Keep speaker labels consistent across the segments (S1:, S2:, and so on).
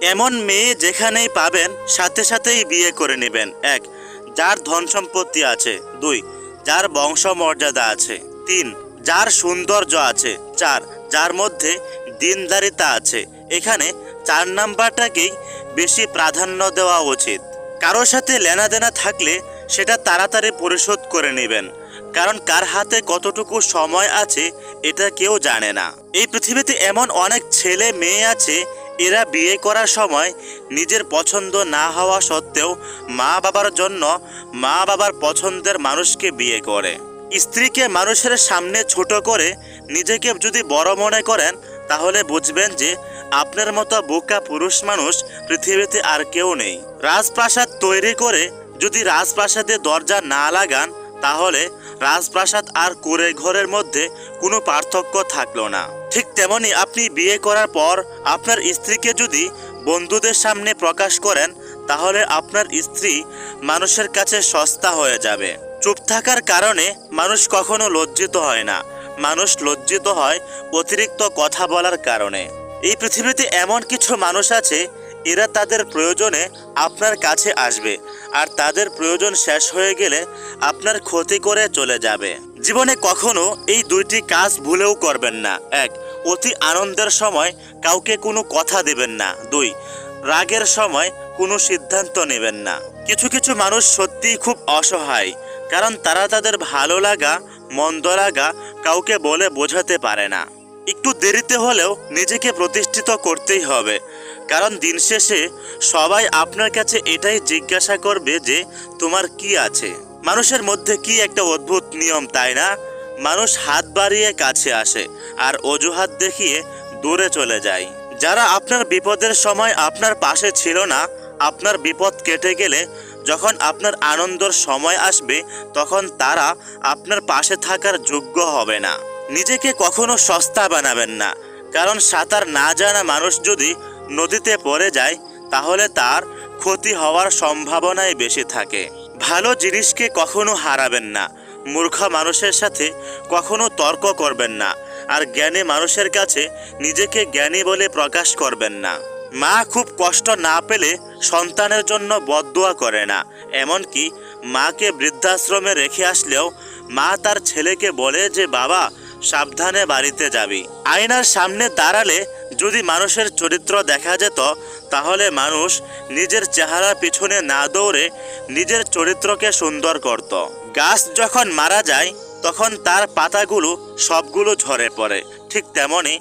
S1: এমন মেয়ে যেখানেই পাবেন সাথে সাথেই বিয়ে করে নেবেন। 1, যার ধন সম্পত্তি আছে। 2, যার বংশ মর্যাদা আছে। 3, যার সৌন্দর্য আছে। 4, যার মধ্যে দিনদারিতা আছে। এখানে 4 নাম্বারটাকেই বেশি প্রাধান্য দেওয়া উচিত। কারোর সাথে লেনাদেনা থাকলে সেটা তাড়াতাড়ি পরিশোধ করে নেবেন, কারণ কার হাতে কতটুকু সময় আছে এটা কেউ জানে না। এই পৃথিবীতে এমন অনেক ছেলে মেয়ে আছে, এরা বিয়ে করার সময় নিজের পছন্দ না হওয়া সত্ত্বেও মা বাবার জন্য মা বাবার পছন্দের মানুষকে বিয়ে করে। স্ত্রীকে মানুষের সামনে ছোট করে নিজেকে যদি বড় মনে করেন, তাহলে বুঝবেন যে আপনার মতো বোকা পুরুষ মানুষ পৃথিবীতে আর কেউ নেই। রাজপ্রাসাদ তৈরি করে যদি রাজপ্রাসাদে দরজা না লাগান, তাহলে রাজপ্রাসাদ আর কুঁড়ে ঘরের মধ্যে কোনো পার্থক্য থাকলো না। ঠিক তেমনি আপনি বিয়ে করার পর আপনার স্ত্রীকে যদি বন্ধুদের সামনে প্রকাশ করেন, তাহলে আপনার স্ত্রী মানুষের কাছে সস্তা হয়ে যাবে। চুপ থাকার কারণে মানুষ কখনো লজ্জিত হয় না, মানুষ লজ্জিত হয় অতিরিক্ত কথা বলার কারণে। এই পৃথিবীতে এমন কিছু মানুষ আছে, এরা তাদের প্রয়োজনে আপনার কাছে আসবে, আর তাদের প্রয়োজন শেষ হয়ে গেলে আপনার ক্ষতি করে চলে যাবে। জীবনে কখনো এই 2টি কাজ ভুলেও করবেন না। 1, অতি আনন্দের সময় কাউকে কোনো কথা দেবেন না। 2, রাগের সময় কোনো সিদ্ধান্ত নেবেন না। কিছু কিছু মানুষ সত্যিই খুব অসহায়, কারণ তারা তাদের ভালো লাগা মন্দ লাগা কাউকে বলে বোঝাতে পারে না। একটু দেরিতে হলেও নিজেকে প্রতিষ্ঠিত করতেই হবে, কারণ দিন শেষে সবাই আপনার কাছে এটাই জিজ্ঞাসা করবে যে তোমার কি আছে। মানুষের মধ্যে কি একটা অদ্ভুত নিয়ম, তাই না? মানুষ হাত বাড়িয়ে কাছে আসে আর অজুহাত দেখিয়ে দূরে চলে যায়। যারা আপনার বিপদের সময় আপনার পাশে ছিল না, আপনার বিপদ কেটে গেলে যখন আপনার আনন্দের সময় আসবে, তখন তারা আপনার পাশে থাকার যোগ্য হবে না। নিজেকে কখনো সস্তা বানাবেন না, কারণ সাঁতার না জানা মানুষ যদি নদীতে পড়ে যায়, তাহলে তার ক্ষতি হওয়ার সম্ভাবনাই বেশি থাকে। ভালো জিনিসকে কখনো হারাবেন না। মূর্খ মানুষের সাথে কখনো তর্ক করবেন না, আর জ্ঞানী মানুষের কাছে নিজেকে জ্ঞানী বলে প্রকাশ করবেন না। মা খুব কষ্ট না পেলে সন্তানের জন্য বদদোয়া করে না, এমনকি মাকে বৃদ্ধাশ্রমে রেখে আসলেও মা তার ছেলেকে বলে যে বাবা সাবধানে বাড়িতে যাবি। আয়নার সামনে দাঁড়ালে যদি মানুষের চরিত্র দেখা যেত, তাহলে মানুষ নিজের চেহারা পিছনে না দৌড়ে নিজের চরিত্রকে সুন্দর করত। গাছ যখন মারা যায় তখন তার পাতাগুলো সবগুলো ঝরে পড়ে। ঠিক তেমনি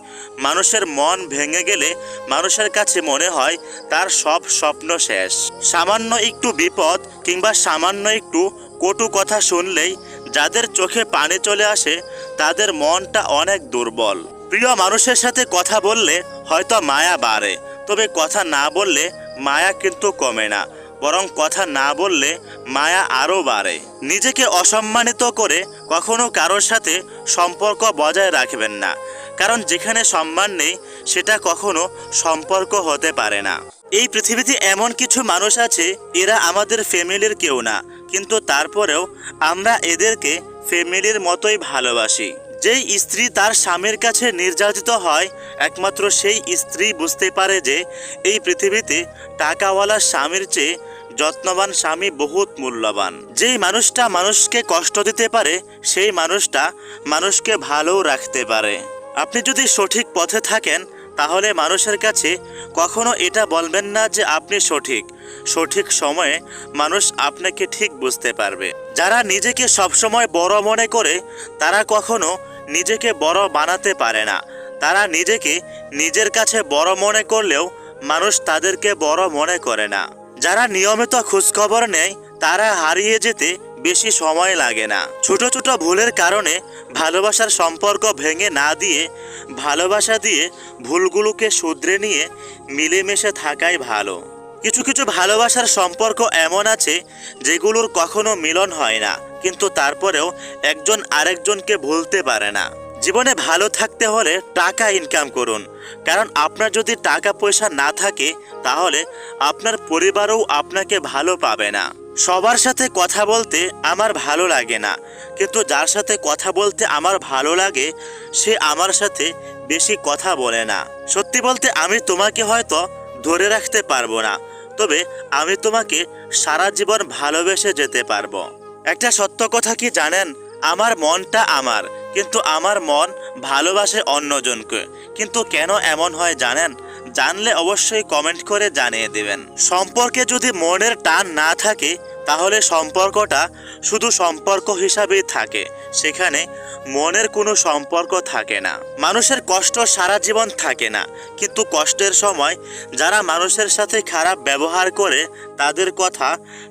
S1: মানুষের মন ভেঙে গেলে মানুষের কাছে মনে হয় তার সব স্বপ্ন শেষ। সামান্য একটু বিপদ কিংবা সামান্য একটু কটু কথা শুনলেই যাদের চোখে পানি চলে আসে, তাদের মনটা অনেক দুর্বল। প্রিয় মানুষের সাথে কথা বললে হয়তো মায়া বাড়ে, তবে কথা না বললে মায়া কিন্তু কমে না, বরং কথা না বললে মায়া আরও বাড়ে। নিজেকে অসম্মানিত করে কখনো কারোর সাথে সম্পর্ক বজায় রাখবেন না, কারণ যেখানে সম্মান নেই সেটা কখনো সম্পর্ক হতে পারে না। এই পৃথিবীতে এমন কিছু মানুষ আছে, এরা আমাদের ফ্যামিলির কেউ না, কিন্তু তারপরেও আমরা এদেরকে ফ্যামিলির মতোই ভালোবাসি। যেই স্ত্রী তার স্বামীর কাছে নির্যাতিত হয়, একমাত্র সেই স্ত্রী বুঝতে পারে যে এই পৃথিবীতে টাকাওয়ালা স্বামীর চেয়ে যত্নবান স্বামী বহুত মূল্যবান। যেই মানুষটা মানুষকে কষ্ট দিতে পারে, সেই মানুষটা মানুষকে ভালোও রাখতে পারে। আপনি যদি সঠিক পথে থাকেন, তাহলে মানুষের কাছে কখনো এটা বলবেন না যে আপনি সঠিক। সঠিক সময়ে মানুষ আপনাকে ঠিক বুঝতে পারবে। যারা নিজেকে সবসময় বড় মনে করে, তারা কখনো নিজেকে বড় বানাতে পারে না। তারা নিজেকে নিজের কাছে বড় মনে করলেও মানুষ তাদেরকে বড় মনে করে না। যারা নিয়মিত খোঁজখবর নেয়, তারা হারিয়ে যেতে বেশি সময় লাগে না। ছোট ছোট ভুলের কারণে ভালোবাসার সম্পর্ক ভেঙে না দিয়ে ভালোবাসা দিয়ে ভুলগুলোকে শুধরে নিয়ে মিলেমিশে থাকাই ভালো। কিছু কিছু ভালোবাসার সম্পর্ক এমন আছে যেগুলোর কখনো মিলন হয় না, কিন্তু তারপরেও একজন আরেকজনকে ভুলতে পারে না। জীবনে ভালো থাকতে হলে টাকা ইনকাম করুন, কারণ আপনার যদি টাকা পয়সা না থাকে, তাহলে আপনার পরিবারও আপনাকে ভালো পাবে না। সবার সাথে কথা বলতে আমার ভালো লাগে না, কিন্তু যার সাথে কথা বলতে আমার ভালো লাগে সে আমার সাথে বেশি কথা বলে না। সত্যি বলতে আমি তোমাকে হয়তো ধরে রাখতে পারবো না, তবে আমি তোমাকে সারা জীবন ভালোবেসে যেতে পারবো। একটা সত্য কথা কি জানেন, আমার মনটা আমার, কিন্তু আমার মন ভালোবাসে অন্যজনকে। কিন্তু কেন এমন হয় জানেন? জানলে অবশ্যই কমেন্ট করে জানিয়ে দেবেন। সম্পর্কে যদি মনের টান না থাকে তাহলে সম্পর্কটা শুধু সম্পর্ক হিসাবেই থাকে, সেখানে মনের কোনো সম্পর্ক থাকে না। মানুষের কষ্ট সারা জীবন থাকে না, কিন্তু কষ্টের সময় যারা মানুষের সাথে খারাপ ব্যবহার করে তাদের কথা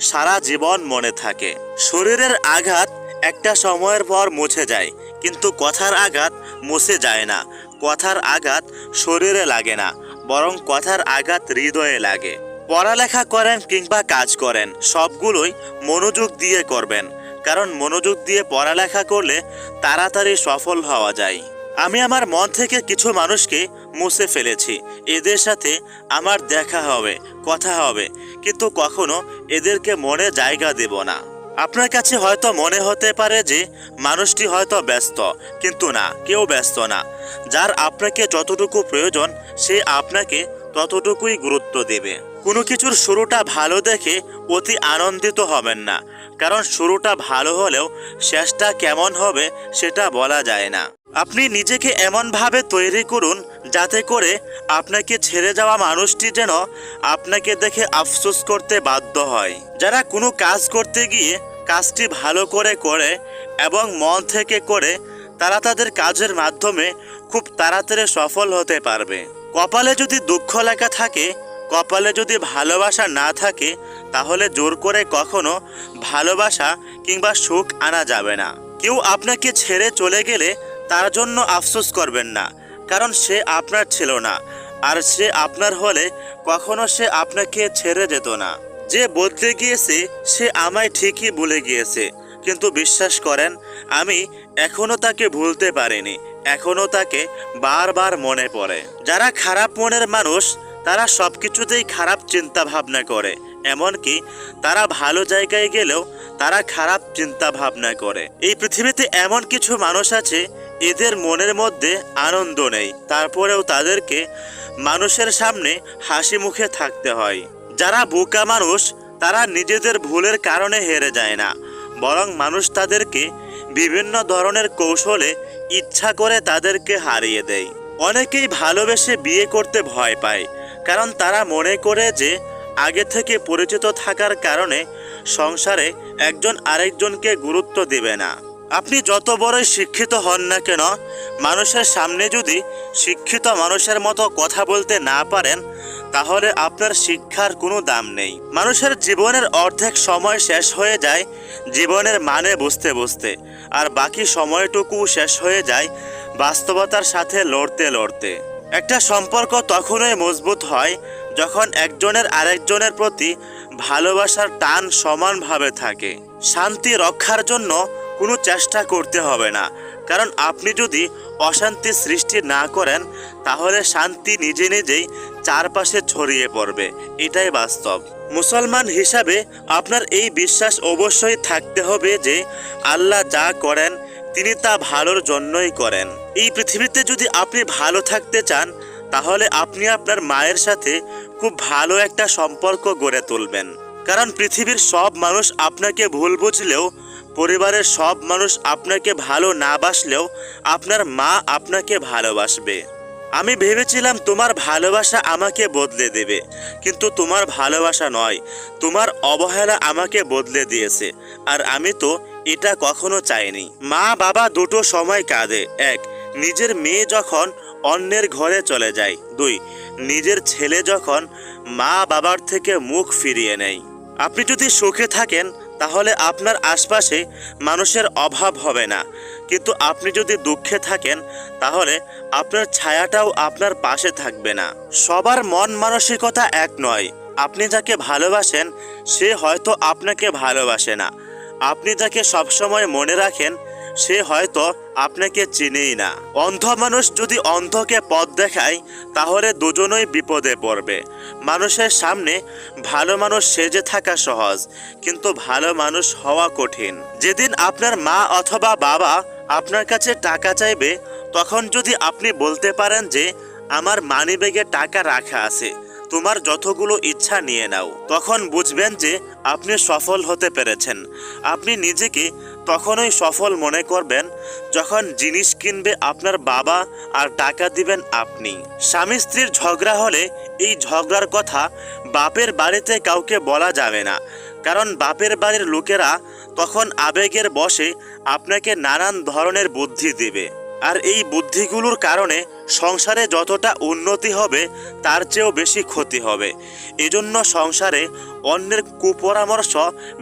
S1: সারা জীবন মনে থাকে। শরীরের আঘাত একটা সময়ের পর মুছে যায়, কিন্তু কথার আঘাত মুছে যায় না। কথার আঘাত শরীরে লাগে না, বরং কথার আঘাত হৃদয়ে লাগে। পড়ালেখা করেন কিংবা কাজ করেন, সবগুলোই মনোযোগ দিয়ে করবেন, কারণ মনোযোগ দিয়ে পড়ালেখা করলে তাড়াতাড়ি সফল হওয়া যায়। আমি আমার মন থেকে কিছু মানুষকে মুছে ফেলেছি। এদের সাথে আমার দেখা হবে, কথা হবে, কিন্তু কখনো এদেরকে মনে জায়গা দেব না। আপনার কাছে হয়তো মনে হতে পারে যে মানুষটি হয়তো ব্যস্ত, কিন্তু না, কেউ ব্যস্ত না। যার আপনাকে যতটুকু প্রয়োজন সে আপনাকে ততটুকুই গুরুত্ব দেবে। কোনো কিছুর শুরুটা ভালো দেখে অতি আনন্দিত হবেন না, কারণ শুরুটা ভালো হলেও শেষটা কেমন হবে সেটা বলা যায় না। আপনি নিজেকে এমনভাবে তৈরি করুন যাতে করে আপনাকে ছেড়ে যাওয়া মানুষটি যেন আপনাকে দেখে আফসোস করতে বাধ্য হয়। যারা কোনো কাজ করতে গিয়ে কাজটি ভালো করে করে এবং মন থেকে করে, তারা তাদের কাজের মাধ্যমে খুব তাড়াতাড়ি সফল হতে পারবে। কপালে যদি দুঃখ লেখা থাকে, কপালে যদি ভালোবাসা না থাকে, তাহলে জোর করে কখনো ভালোবাসা কিংবা সুখ আনা যাবে না। কেউ আপনাকে ছেড়ে চলে গেলে তার জন্য আফসোস করবেন না, কারণ সে আপনার ছিল না, আর সে আপনার হলে কখনো সে আপনাকে ছেড়ে যেত না। যে বদলে গিয়েছে সে আমায় ঠিকই ভুলে গিয়েছে, কিন্তু বিশ্বাস করেন আমি এখনো তাকে ভুলতে পারিনি, এখনো তাকে বারবার মনে পড়ে। যারা খারাপ মনের মানুষ তারা সব কিছুতেই খারাপ চিন্তা ভাবনা করে, এমনকি তারা ভালো জায়গায় গেলেও তারা খারাপ চিন্তা ভাবনা করে। এই পৃথিবীতে এমন কিছু মানুষ আছে এদের মনের মধ্যে আনন্দ নেই, তারপরেও তাদেরকে মানুষের সামনে হাসি মুখে থাকতে হয়। যারা বোকা মানুষ তারা নিজেদের ভুলের কারণে হেরে যায় না, বরং মানুষ তাদেরকে বিভিন্ন ধরনের কৌশলে ইচ্ছা করে তাদেরকে হারিয়ে দেয়। অনেকেই ভালোবেসে বিয়ে করতে ভয় পায়, কারণ তারা মনে করে যে আগে থেকে পরিচিত থাকার কারণে সংসারে একজন আরেকজনকে গুরুত্ব দেবে না। আপনি যত বড়ই শিক্ষিত হন না কেন, মানুষের সামনে যদি শিক্ষিত মানুষের মতো কথা বলতে না পারেন, তাহলে আপনার শিক্ষার কোনো দাম নেই। মানুষের জীবনের অর্ধেক সময় শেষ হয়ে যায় জীবনের মানে বুঝতে বুঝতে, আর বাকি সময়টুকু শেষ হয়ে যায় বাস্তবতার সাথে লড়তে লড়তে। একটা সম্পর্ক তখনই মজবুত হয় যখন একজনের আরেকজনের প্রতি ভালোবাসার টান সমানভাবে থাকে। শান্তি রক্ষার জন্য কোনো চেষ্টা করতে হবে না, কারণ আপনি যদি অশান্তি সৃষ্টি না করেন তাহলে শান্তি নিজে নিজেই চারপাশে ছড়িয়ে পড়বে, এটাই বাস্তব। মুসলমান হিসাবে আপনার এই বিশ্বাস অবশ্যই থাকতে হবে যে আল্লাহ যা করেন তিনি তা ভালোর জন্যই করেন। এই পৃথিবীতে যদি আপনি ভালো থাকতে চান তাহলে আপনি আপনার মায়ের সাথে খুব ভালো একটা সম্পর্ক গড়ে তুলবেন, কারণ পৃথিবীর সব মানুষ আপনাকে ভুল বুঝলেও, পরিবারের সব মানুষ আপনাকে ভালো না বাসলেও আপনার মা আপনাকে ভালোবাসবে। আমি ভেবেছিলাম তোমার ভালোবাসা আমাকে বদলে দেবে, কিন্তু তোমার ভালোবাসা নয়, তোমার অবহেলা আমাকে বদলে দিয়েছে, আর আমি তো এটা কখনো চাইনি। মা বাবা দুটো সময় কাঁদে, এক নিজের মেয়ে যখন অন্যের ঘরে চলে যায়, দুই নিজের ছেলে যখন মা বাবার থেকে মুখ ফিরিয়ে নেয়। আপনি যদি সুখে থাকেন তাহলে আপনার আশপাশে মানুষের অভাব হবে না, কিন্তু আপনি যদি দুঃখে থাকেন তাহলে আপনার ছায়াটাও আপনার পাশে থাকবে না। সবার মন মানসিকতা এক নয়। আপনি যাকে ভালোবাসেন সে হয়তো আপনাকে ভালোবাসে না, আপনি যাকে সবসময় মনে রাখেন সে হয়তো আপনাকে চিনেই না। অন্ধ মানুষ যদি অন্ধকে পথ দেখায় তাহলে দুজনই বিপদে পড়বে। মানুষের সামনে ভালো মানুষ সেজে থাকা সহজ, কিন্তু ভালো মানুষ হওয়া কঠিন। যেদিন আপনার মা অথবা বাবা আপনার কাছে টাকা চাইবে, তখন যদি আপনি বলতে পারেন যে আমার মানিব্যাগে টাকা রাখা আছে, তোমার যতগুলো ইচ্ছা নিয়ে নাও। তখন বুঝবেন যে আপনি সফল হতে পেরেছেন। আপনি নিজেকে তখনই সফল মনে করবেন যখন জিনিস কিনবে আপনার বাবা আর টাকা দিবেন আপনি। স্বামী স্ত্রীর ঝগড়া হলে এই ঝগড়ার কথা বাপের বাড়িতে কাউকে বলা যাবে না, কারণ বাপের বাড়ির লোকেরা তখন আবেগের বশে আপনাকে নানান ধরনের বুদ্ধি দিবে, আর এই বুদ্ধিগুলোর কারণে সংসারে যতটা উন্নতি হবে তার চেয়েও বেশি ক্ষতি হবে। এজন্য সংসারে অন্যের কুপরামর্শ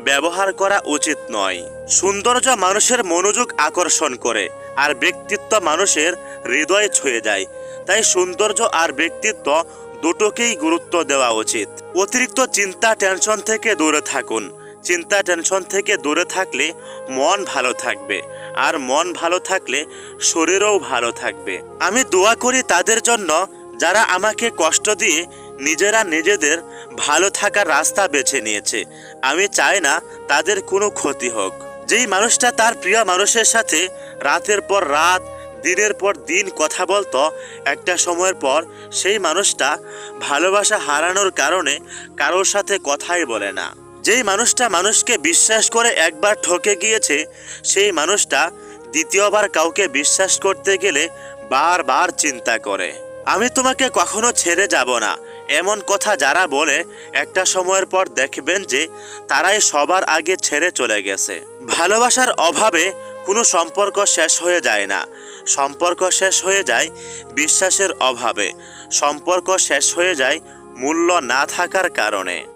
S1: ব্যবহার করা উচিত নয়। সৌন্দর্য মানুষের মনোযোগ আকর্ষণ করে, আর ব্যক্তিত্ব মানুষের হৃদয় ছুঁয়ে যায়। তাই সৌন্দর্য আর ব্যক্তিত্ব দুটোকেই গুরুত্ব দেওয়া উচিত। অতিরিক্ত চিন্তা টেনশন থেকে দূরে থাকুন। চিন্তা টেনশন থেকে দূরে থাকলে মন ভালো থাকবে, আর মন ভালো থাকলে শরীরও ভালো থাকবে। আমি দোয়া করি তাদের জন্য যারা আমাকে কষ্ট দিয়ে নিজেরা নিজেদের ভালো থাকার রাস্তা বেছে নিয়েছে। আমি চাই না তাদের কোনো ক্ষতি হোক। যেই মানুষটা তার প্রিয় মানুষের সাথে রাতের পর রাত, দিনের পর দিন কথা বলতো, একটা সময়ের পর সেই মানুষটা ভালোবাসা হারানোর কারণে কারোর সাথে কথাই বলে না। যেই মানুষটা মানুষকে বিশ্বাস করে একবার ঠকে গিয়েছে, সেই মানুষটা দ্বিতীয়বার কাউকে বিশ্বাস করতে গেলে বারবার চিন্তা করে। আমি তোমাকে কখনো ছেড়ে যাব না, এমন কথা যারা বলে একটা সময়ের পর দেখবেন যে তারাই সবার আগে ছেড়ে চলে গেছে। ভালোবাসার অভাবে কোনো সম্পর্ক শেষ হয়ে যায় না, সম্পর্ক শেষ হয়ে যায় বিশ্বাসের অভাবে। সম্পর্ক শেষ হয়ে যায় মূল্য না থাকার কারণে।